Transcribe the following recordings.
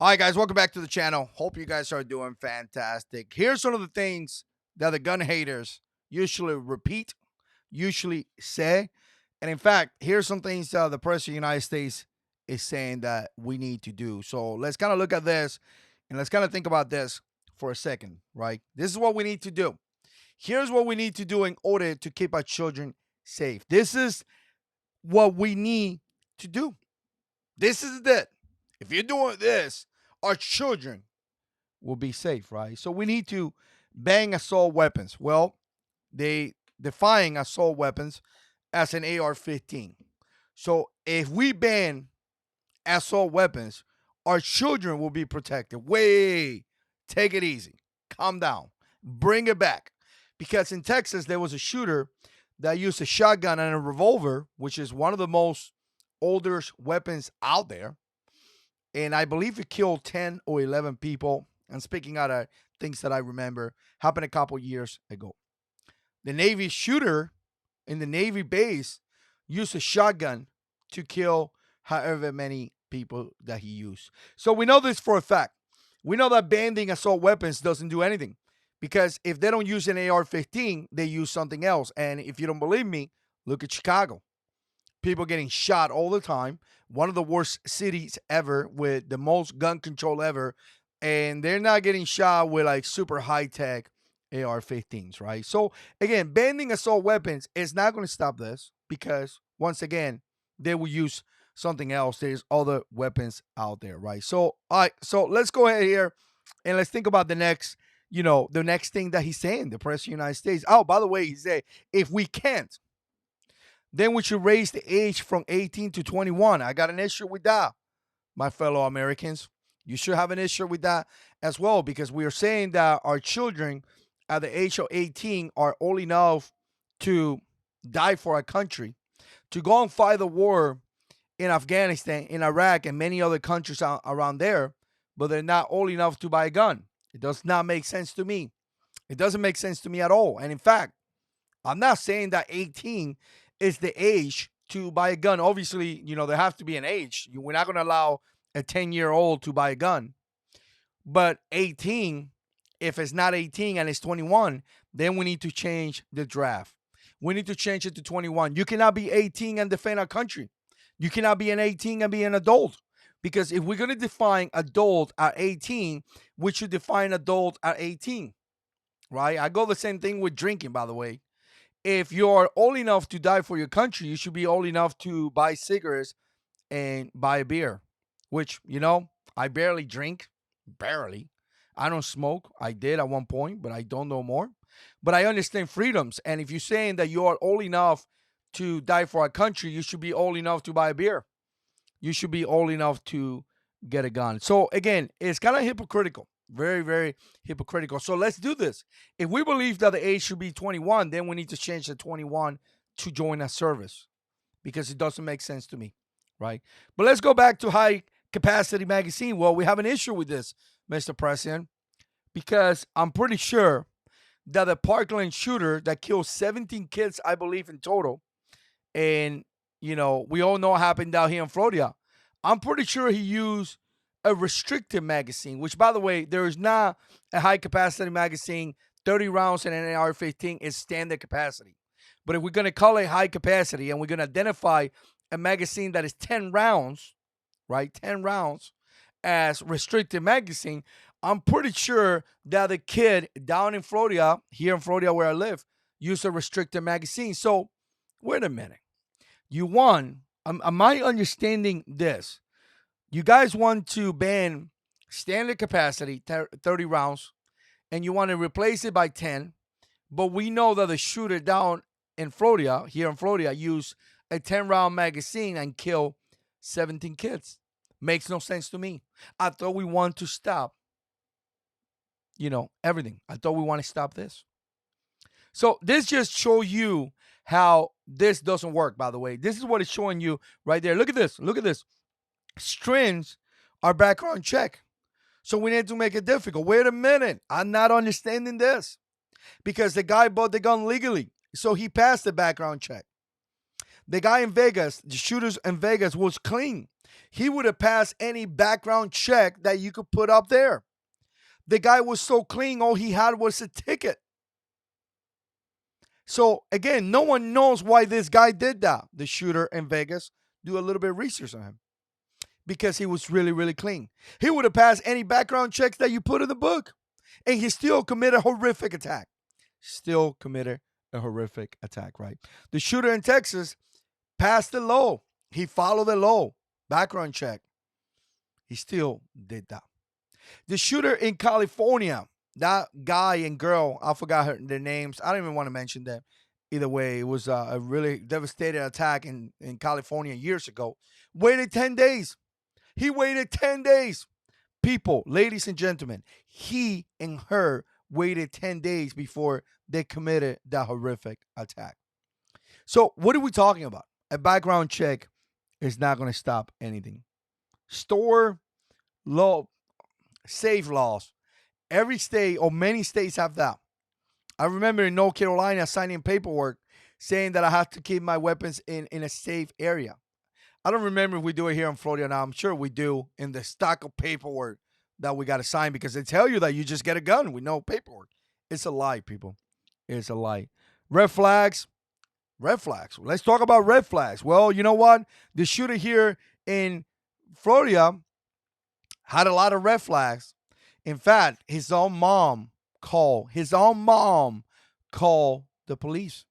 All right, guys, welcome back to the channel. Hope you guys are doing fantastic. Here's some of the things that the gun haters usually repeat, usually say. And in fact, here's some things the President of the United States is saying that we need to do. So let's kind of look at this and let's kind of think about this for a second, right? This is what we need to do. Here's what we need to do in order to keep our children safe. This is what we need to do. This is it. If you're doing this, our children will be safe, right? So we need to ban assault weapons. Well, they define assault weapons as an AR-15. So if we ban assault weapons, our children will be protected. Wait, take it easy, calm down, bring it back, because in Texas there was a shooter that used a shotgun and a revolver, which is one of the most oldest weapons out there, and I believe it killed 10 or 11 people. And speaking out of things that I remember, happened a couple years ago. The Navy shooter in the Navy base used a shotgun to kill however many people that he used. So we know this for a fact. We know that banning assault weapons doesn't do anything, because if they don't use an AR-15, they use something else. And if you don't believe me, look at Chicago. People getting shot all the time. One of the worst cities ever with the most gun control ever. And they're not getting shot with like super high tech AR-15s, right? So again, banning assault weapons is not going to stop this, because once again, they will use something else. There's other weapons out there, right? So all right, so let's go ahead here and let's think about the next, the next thing that he's saying, the President of the United States. Oh, by the way, he said if we can't, then we should raise the age from 18 to 21. I got an issue with that, my fellow Americans. You should have an issue with that as well, because we are saying that our children at the age of 18 are old enough to die for our country, to go and fight the war in Afghanistan, in Iraq, and many other countries around there, but they're not old enough to buy a gun. It does not make sense to me. It doesn't make sense to me at all. And in fact, I'm not saying that 18 is the age to buy a gun. Obviously, there has to be an age. We're not going to allow a 10-year-old to buy a gun. But 18, if it's not 18 and it's 21, then we need to change the draft. We need to change it to 21. You cannot be 18 and defend our country. You cannot be an 18 and be an adult. Because if we're going to define adult at 18, we should define adult at 18, right? I go the same thing with drinking, by the way. If you're old enough to die for your country, you should be old enough to buy cigarettes and buy a beer, which, I barely drink, barely. I don't smoke. I did at one point, but I don't know more. But I understand freedoms. And if you're saying that you are old enough to die for our country, you should be old enough to buy a beer. You should be old enough to get a gun. So again, it's kind of hypocritical. Very, very hypocritical. So let's do this. If we believe that the age should be 21, then we need to change the 21 to join a service, because it doesn't make sense to me, right? But let's go back to high capacity magazine. Well, we have an issue with this, Mr. President, because I'm pretty sure that the Parkland shooter that killed 17 kids, I believe, in total, and we all know what happened down here in Florida. I'm pretty sure he used a restricted magazine, which, by the way, there is not a high capacity magazine. 30 rounds in an AR-15 is standard capacity. But if we're going to call it high capacity and we're going to identify a magazine that is 10 rounds, right, 10 rounds as restricted magazine, I'm pretty sure that the kid down in Florida, here in Florida where I live, used a restricted magazine. So wait a minute. You won. Am I understanding this? You guys want to ban standard capacity, 30 rounds, and you want to replace it by 10. But we know that the shooter down in Florida, here in Florida, used a 10-round magazine and killed 17 kids. Makes no sense to me. I thought we want to stop, everything. I thought we want to stop this. So this just shows you how this doesn't work, by the way. This is what it's showing you right there. Look at this. Look at this. Strings are background check. So we need to make it difficult. Wait a minute. I'm not understanding this, because the guy bought the gun legally. So he passed the background check. The guy in Vegas, the shooters in Vegas, was clean. He would have passed any background check that you could put up there. The guy was so clean, all he had was a ticket. So again, no one knows why this guy did that. The shooter in Vegas, do a little bit of research on him because he was really, really clean. He would have passed any background checks that you put in the book, and he still committed a horrific attack. Still committed a horrific attack, right? The shooter in Texas passed the law. He followed the law. Background check. He still did that. The shooter in California, that guy and girl, I forgot their names. I don't even want to mention them. Either way, it was a really devastating attack in California years ago. Waited 10 days. He waited 10 days. People, ladies and gentlemen, he and her waited 10 days before they committed that horrific attack. So, what are we talking about? A background check is not going to stop anything. Store law, safe laws. Every state or many states have that. I remember in North Carolina signing paperwork saying that I have to keep my weapons in a safe area. I don't remember if we do it here in Florida now. I'm sure we do in the stock of paperwork that we got to sign because they tell you that you just get a gun with no paperwork. It's a lie, people. It's a lie. Red flags. Red flags. Let's talk about red flags. Well, you know what? The shooter here in Florida had a lot of red flags. In fact, his own mom called the police.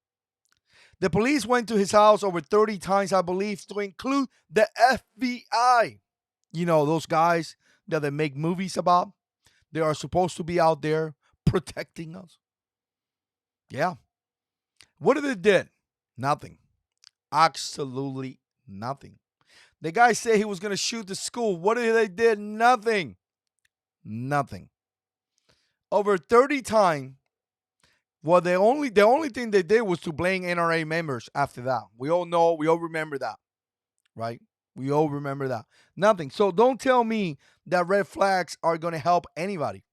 The police went to his house over 30 times, I believe, to include the FBI. You know, those guys that they make movies about. They are supposed to be out there protecting us. Yeah. What did they did? Nothing. Absolutely nothing. The guy said he was going to shoot the school. What did they did? Nothing. Nothing. Over 30 times. Well, the only thing they did was to blame NRA members after that. We all know, we all remember that. Right? We all remember that. Nothing. So don't tell me that red flags are going to help anybody.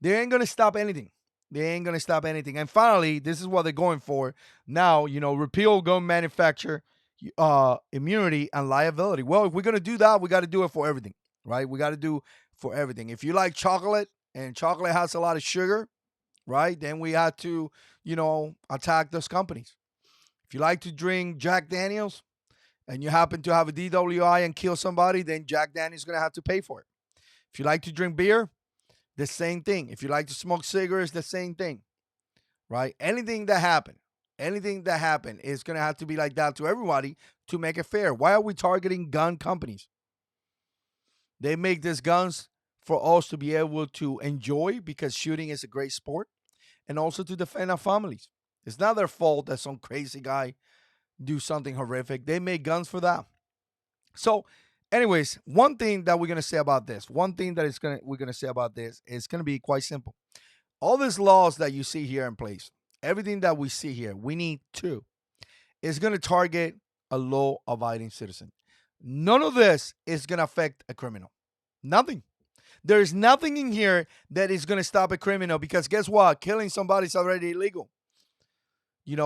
They ain't going to stop anything. They ain't going to stop anything. And finally, this is what they're going for. Now, repeal gun manufacturer immunity and liability. Well, if we're going to do that, we got to do it for everything, right? We got to do for everything. If you like chocolate and chocolate has a lot of sugar, right, then we have to, attack those companies. If you like to drink Jack Daniels and you happen to have a DWI and kill somebody, then Jack Daniels is going to have to pay for it. If you like to drink beer, the same thing. If you like to smoke cigarettes, the same thing, right? Anything that happened is going to have to be like that to everybody to make it fair. Why are we targeting gun companies? They make these guns for us to be able to enjoy because shooting is a great sport and also to defend our families. It's not their fault that some crazy guy do something horrific. They make guns for that. So, anyways, one thing that we're going to say about this, we're going to say about this is going to be quite simple. All these laws that you see here in place, everything that we see here, we need to, is going to target a law-abiding citizen. None of this is going to affect a criminal. Nothing. There's nothing in here that is going to stop a criminal because guess what? Killing somebody is already illegal.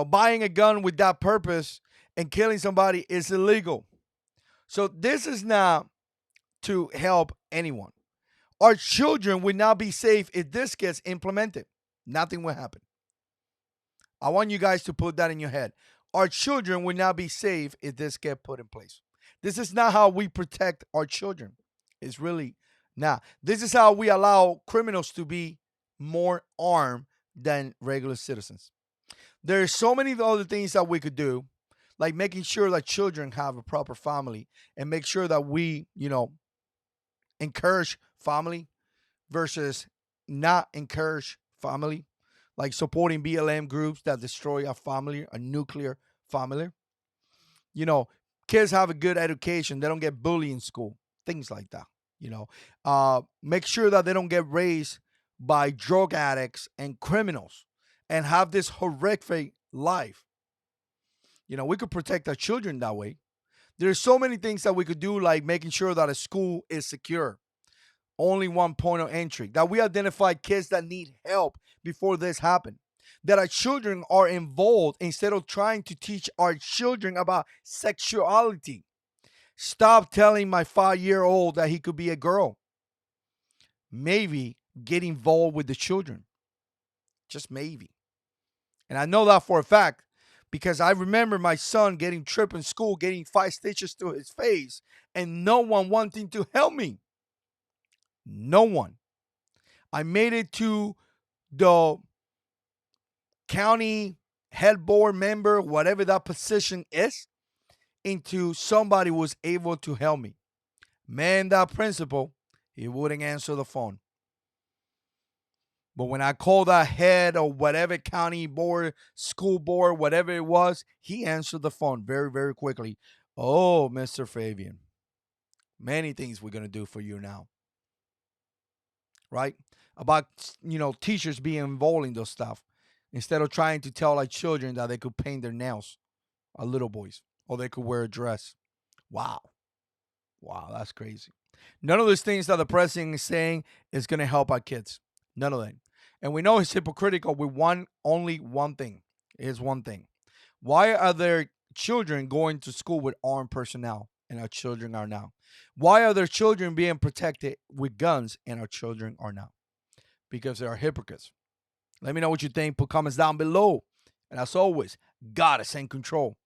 Buying a gun with that purpose and killing somebody is illegal. So this is not to help anyone. Our children will not be safe if this gets implemented. Nothing will happen. I want you guys to put that in your head. Our children will not be safe if this gets put in place. This is not how we protect our children. It's really not. This is how we allow criminals to be more armed than regular citizens. There's so many other things that we could do, like making sure that children have a proper family and make sure that we, encourage family versus not encourage family, like supporting BLM groups that destroy a family, a nuclear family. Kids have a good education. They don't get bullied in school, things like that. Make sure that they don't get raised by drug addicts and criminals and have this horrific life. We could protect our children that way. There's so many things that we could do, like making sure that a school is secure. Only one point of entry. That we identify kids that need help before this happened. that our children are involved instead of trying to teach our children about sexuality. Stop telling my 5-year-old that he could be a girl. Maybe get involved with the children. Just maybe. And I know that for a fact because I remember my son getting tripped in school, getting 5 stitches to his face, and no one wanting to help me. No one. I made it to the county head board member, whatever that position is, into somebody who was able to help me. Man, that principal, he wouldn't answer the phone. But when I called that head or whatever county board, school board, whatever it was, he answered the phone very, very quickly. Oh, Mr. Fabian, many things we're going to do for you now. Right? About, teachers being involved in those stuff instead of trying to tell our children that they could paint their nails, our little boys, or they could wear a dress. Wow. Wow, that's crazy. None of those things that the president is saying is going to help our kids. None of them. And we know he's hypocritical with only one thing. Here's one thing. Why are there children going to school with armed personnel and our children are now? Why are there children being protected with guns and our children are now? Because they are hypocrites. Let me know what you think. Put comments down below. And as always, God is in control.